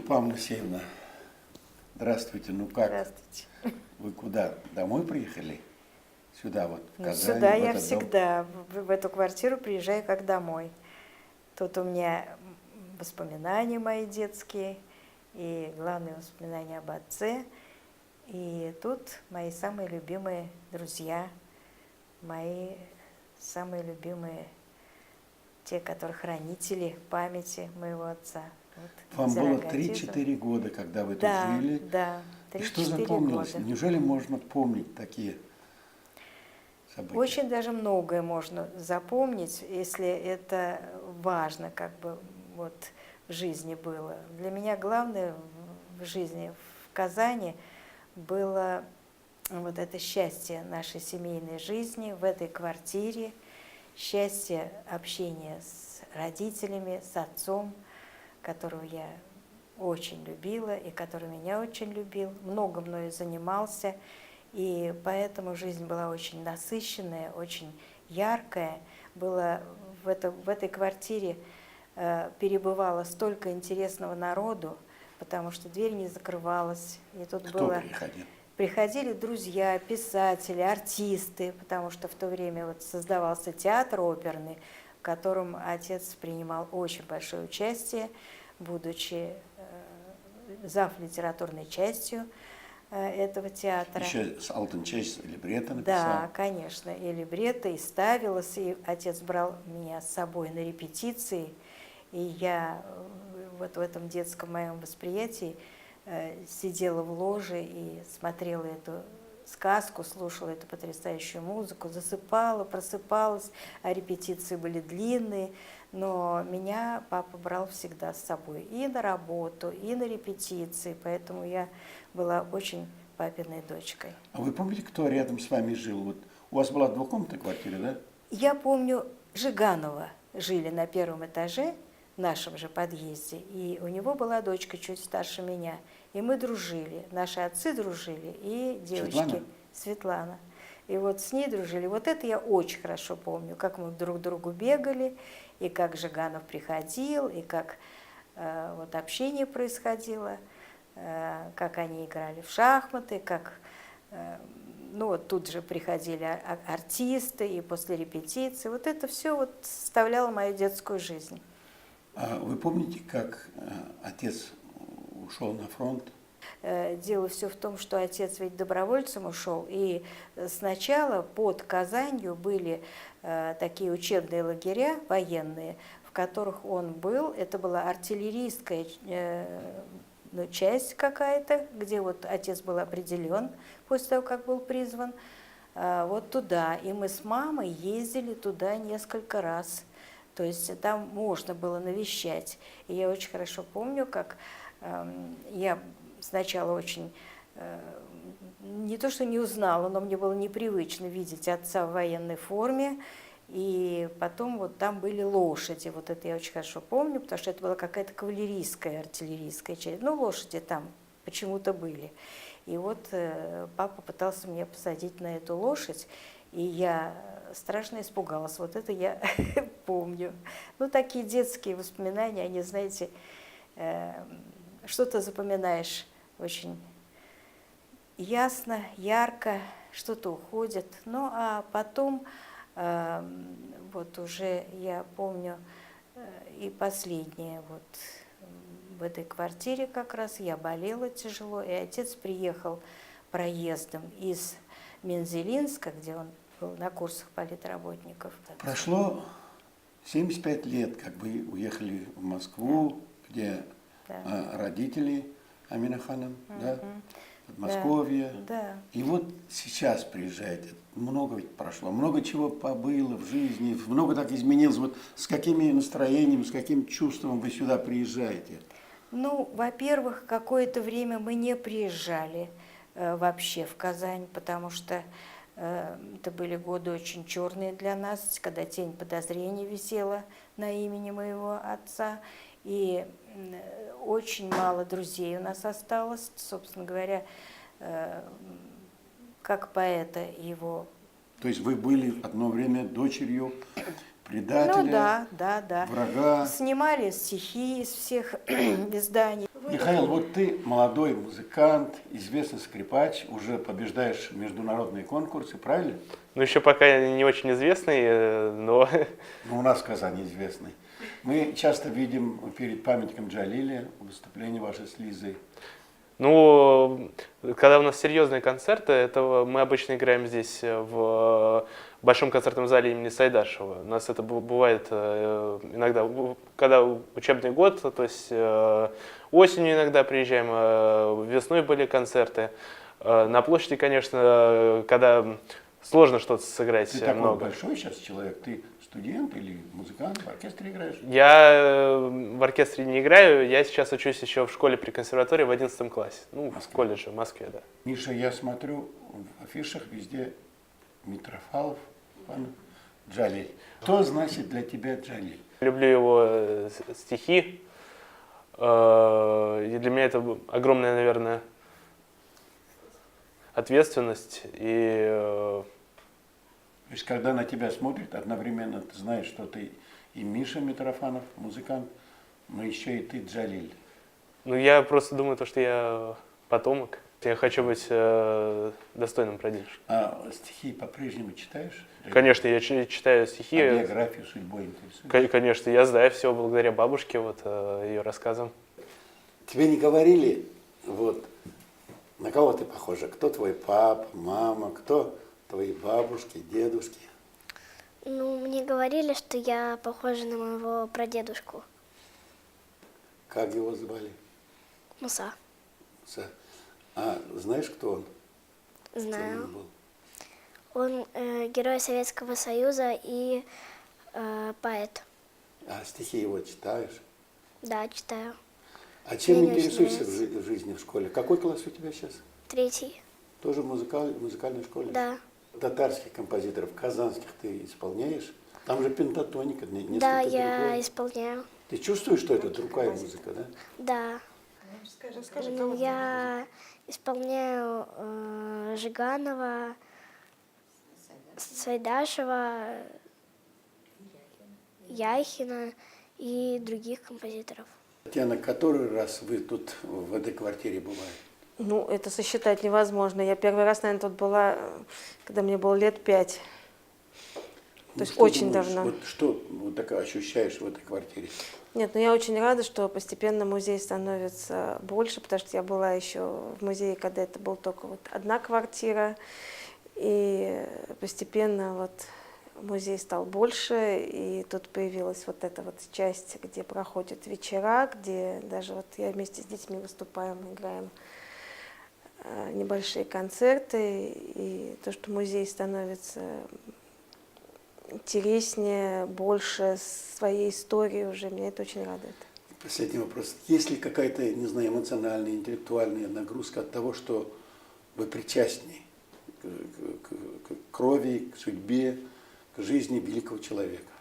Павла Алексеевна, здравствуйте. Ну как? Здравствуйте. Вы куда? Домой приехали? Сюда вот, в Казань, Сюда в я этот дом? всегда, в эту квартиру приезжаю как домой. Тут у меня воспоминания мои детские, и главные воспоминания об отце. И тут мои самые любимые друзья, мои самые любимые, те, которые хранители памяти моего отца. Вот, Вам было Зерогатизм. 3-4 года, когда вы тут Да, жили. да, И что 3-4 запомнилось? года. Неужели можно помнить такие события? Очень даже многое можно запомнить, если это важно, как бы вот в жизни было. Для меня главное в жизни в Казани было вот это счастье нашей семейной жизни в этой квартире, счастье общения с родителями, с отцом, которого я очень любила и который меня очень любил, много мною занимался. И поэтому жизнь была очень насыщенная, очень яркая. Было в этой квартире перебывало столько интересного народу, потому что дверь не закрывалась. И тут Кто было... приходил? Приходили друзья, писатели, артисты, потому что в то время вот создавался театр оперный, в котором отец принимал очень большое участие, будучи зав. Литературной частью этого театра. Еще с Алтын Честь либретто написал. Да, конечно, и либретто, и ставилось, и отец брал меня с собой на репетиции, и я вот в этом детском моем восприятии сидела в ложе и смотрела эту сказку, слушала эту потрясающую музыку, засыпала, просыпалась, а репетиции были длинные, но меня папа брал всегда с собой и на работу, и на репетиции, поэтому я была очень папиной дочкой. А вы помните, кто рядом с вами жил? Вот у вас была двухкомнатная квартира, да? Я помню, Жиганова жили на первом этаже, в нашем же подъезде, и у него была дочка чуть старше меня, и мы дружили, наши отцы дружили, и девочки, Светлана. И вот с ней дружили. Вот это я очень хорошо помню, как мы друг к другу бегали, и как Жиганов приходил, и как вот общение происходило, как они играли в шахматы, как... Ну вот тут же приходили артисты, и после репетиции. Вот это все вот составляло мою детскую жизнь. А вы помните, как отец ушел на фронт? Дело все в том, что отец ведь добровольцем ушел, и сначала под Казанью были такие учебные лагеря военные, в которых он был. Это была артиллерийская часть какая-то, где вот отец был определен после того, как был призван, вот туда. И мы с мамой ездили туда несколько раз. То есть там можно было навещать. И я очень хорошо помню, как я сначала очень, не то что не узнала, но мне было непривычно видеть отца в военной форме. И потом вот там были лошади, вот это я очень хорошо помню, потому что это была какая-то кавалерийская, артиллерийская часть. Ну, лошади там почему-то были. И вот папа пытался меня посадить на эту лошадь, и я страшно испугалась. Вот это я помню. Ну, такие детские воспоминания, они, знаете, что-то запоминаешь очень ясно, ярко, что-то уходит. Ну, а потом, вот уже я помню и последнее, вот в этой квартире как раз я болела тяжело, и отец приехал проездом из Мензелинска, где он был на курсах политработников. Прошло 75 лет, как вы уехали в Москву, где родители Амина Ханом, да? Подмосковье. Да. И вот сейчас приезжаете. Много ведь прошло, много чего побыло в жизни, много так изменилось. Вот с какими настроениями, с каким чувством вы сюда приезжаете? Ну, во-первых, какое-то время мы не приезжали вообще в Казань, потому что это были годы очень черные для нас, когда тень подозрения висела на имени моего отца, и очень мало друзей у нас осталось, собственно говоря, как поэта его. То есть вы были одно время дочерью предателя, Ну да. врага. Снимали стихи из всех изданий. Михаил, вот ты молодой музыкант, известный скрипач, уже побеждаешь международные конкурсы, правильно? Ну, еще пока не очень известный, но Ну, у нас в Казани известный. Мы часто видим перед памятником Джалиля выступление ваше с Лизой. ну, когда у нас серьезные концерты, это мы обычно играем здесь в большом концертном зале имени Сайдашева. У нас это бывает иногда, когда учебный год, то есть осенью иногда приезжаем, весной были концерты. На площади, конечно, когда сложно что-то сыграть Ты такой много. большой сейчас человек, ты студент или музыкант, в оркестре играешь? Я в оркестре не играю, я сейчас учусь еще в школе при консерватории в 11 классе. Ну, в Москве. колледже в Москве, да. Миша, я смотрю в афишах везде Митрофалов, пан Джалиль. Что значит для тебя Джалиль? Люблю его стихи. И для меня это огромная, наверное, ответственность. И То есть, когда на тебя смотрят, одновременно ты знаешь, что ты и Миша Митрофанов, музыкант, но еще и ты Джалиль. ну, я просто думаю, что я потомок. Я хочу быть достойным продюсером. А стихи по-прежнему читаешь? Конечно, я читаю стихи. А биографию судьбой интересует? Конечно, я знаю все благодаря бабушке, вот ее рассказам. Тебе не говорили, вот, на кого ты похожа? Кто твой папа, мама, кто твои бабушки, дедушки? Ну, мне говорили, что я похожа на моего прадедушку Как его звали? Муса. А знаешь, кто он? Кем он Знаю. был? Он герой Советского Союза и поэт. А стихи его читаешь? Да, читаю. А чем Мне очень интересуешься в нравится. жизни в школе? Какой класс у тебя сейчас? 3. Тоже в музыкальной школе? Да. Татарских композиторов, казанских ты исполняешь? Там же пентатоника, несколько Да, я другое. исполняю. Ты чувствуешь, что это другая музыка, да? Да. Я исполняю Жиганова, Сайдашева, Яхина и других композиторов. Татьяна, который раз вы тут в этой квартире бываете? Ну, это сосчитать невозможно. Я первый раз, наверное, тут была, когда мне было лет 5. То есть что очень думаешь, давно. Вот что вот так ощущаешь в этой квартире? Нет, ну я очень рада, что постепенно музей становится больше, потому что я была еще в музее, когда это была только вот одна квартира. И постепенно вот музей стал больше, и тут появилась вот эта вот часть, где проходят вечера, где даже вот я вместе с детьми выступаем, играем небольшие концерты, и то, что музей становится интереснее, больше своей истории уже, меня это очень радует. Последний вопрос. Есть ли какая-то, не знаю, эмоциональная, интеллектуальная нагрузка от того, что вы причастны к крови, к судьбе, к жизни великого человека?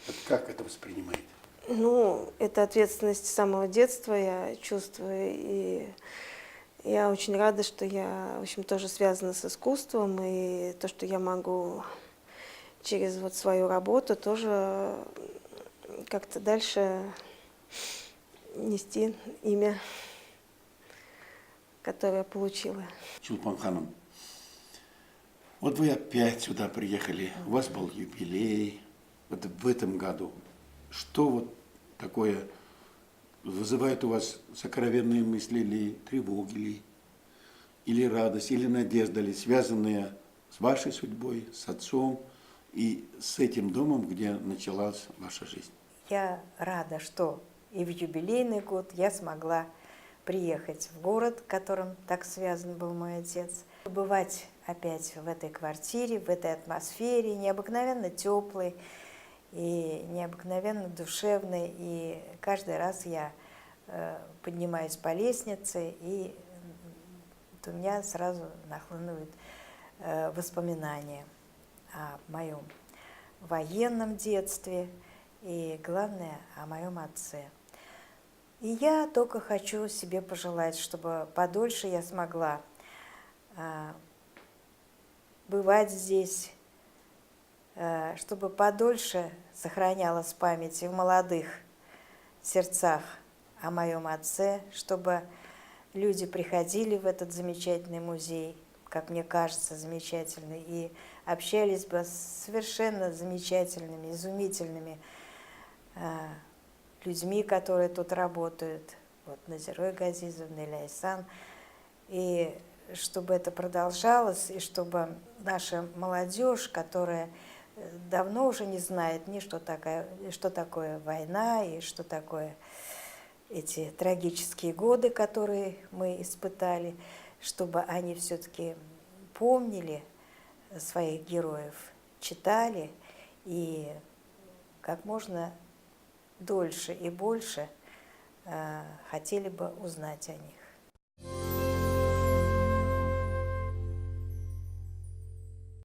Вот как это воспринимаете? Ну, это ответственность с самого детства, я чувствую, и я очень рада, что я, в общем, тоже связана с искусством, и то, что я могу через вот свою работу тоже как-то дальше нести имя, которое я получила. Чулпан Ханым, вот вы опять сюда приехали, у вас был юбилей, вот в этом году. Что вот такое вызывает у вас сокровенные мысли или тревоги, или радость, или надежда, или связанные с вашей судьбой, с отцом и с этим домом, где началась ваша жизнь? Я рада, что и в юбилейный год я смогла приехать в город, которым так связан был мой отец, побывать опять в этой квартире, в этой атмосфере, необыкновенно теплой и необыкновенно душевной. И каждый раз я поднимаюсь по лестнице, и у меня сразу нахлынывают воспоминания о моем военном детстве и, главное, о моем отце. И я только хочу себе пожелать, чтобы подольше я смогла бывать здесь, чтобы подольше сохранялась память и в молодых сердцах о моем отце, чтобы люди приходили в этот замечательный музей, как мне кажется, замечательный, и общались бы с совершенно замечательными, изумительными людьми, которые тут работают, вот Назирой Газизовна, Ляйсан, и чтобы это продолжалось, и чтобы наша молодежь, которая давно уже не знает ни что такое война, и что такое эти трагические годы, которые мы испытали, чтобы они все-таки помнили своих героев, читали и как можно дольше и больше хотели бы узнать о них.